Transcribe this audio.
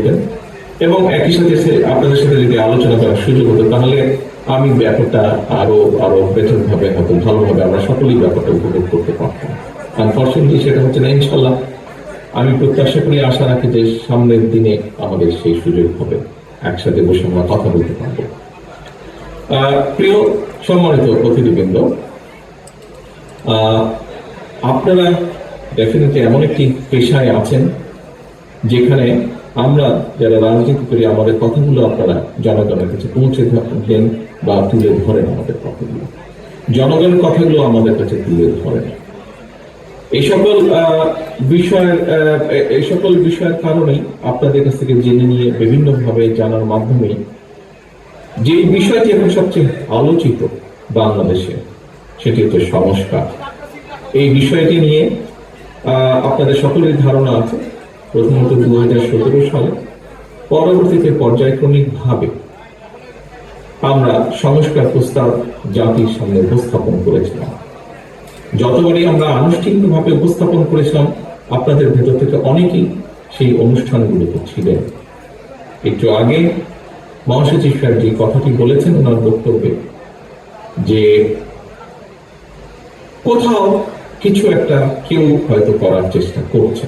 দিতেন এবং একই সাথে আপনাদের সাথে যদি আলোচনা করার সুযোগ হতো, তাহলে আমি ব্যাপারটা আরো আরো বেটার ভাবে, হয়তো ভালোভাবে আমরা সকলেই ব্যাপারটা উপভোগ করতে পারতাম। আনফর্চুনেটলি সেটা হচ্ছে না। ইনশাল্লাহ আমি প্রত্যাশা করি, আশা রাখি যে সামনের দিনে আমাদের সেই সুযোগ হবে, একসাথে বসে আমরা কথা বলতে পারবো। প্রিয় সম্মানিত অতিথিবৃন্দ, আপনারা ডেফিনেটলি এমন একটি পেশায় আছেন যেখানে আমরা যারা রাজনীতি করি, আমাদের কথাগুলো আপনারা জনগণের কাছে পৌঁছে দেন বা তুলে ধরেন। আমাদের কথাগুলো, জনগণের কথাগুলো আমাদের কাছে তুলে ধরেন। এই সকল বিষয়ের কারণেই আপনাদের কাছ থেকে জেনে নিয়ে বিভিন্ন ভাবে জানার মাধ্যমে যে বিষয়টি এখন সবচেয়ে আলোচিত বাংলাদেশে, সেটি হচ্ছে সংস্কার। এই বিষয়টি নিয়ে আপনাদের সকলের ধারণা আছে। প্রথমত 2017 সালে, পরবর্তীতে পর্যায়ক্রমিক ভাবে আমরা সংস্কার প্রস্তাব জাতির সামনে উপস্থাপন করেছিলাম। যতবারই আমরা আনুষ্ঠানিকভাবে উপস্থাপন করেছিলাম, আপনাদের ভেতর থেকে অনেকেই সেই অনুষ্ঠানগুলোতে ছিলেন। একটু আগে মহাসচিব সাহেব যে কথাটি বলেছেন ওনার বক্তব্যে, যে কোথাও কিছু একটা কেউ হয়তো করার চেষ্টা করছে।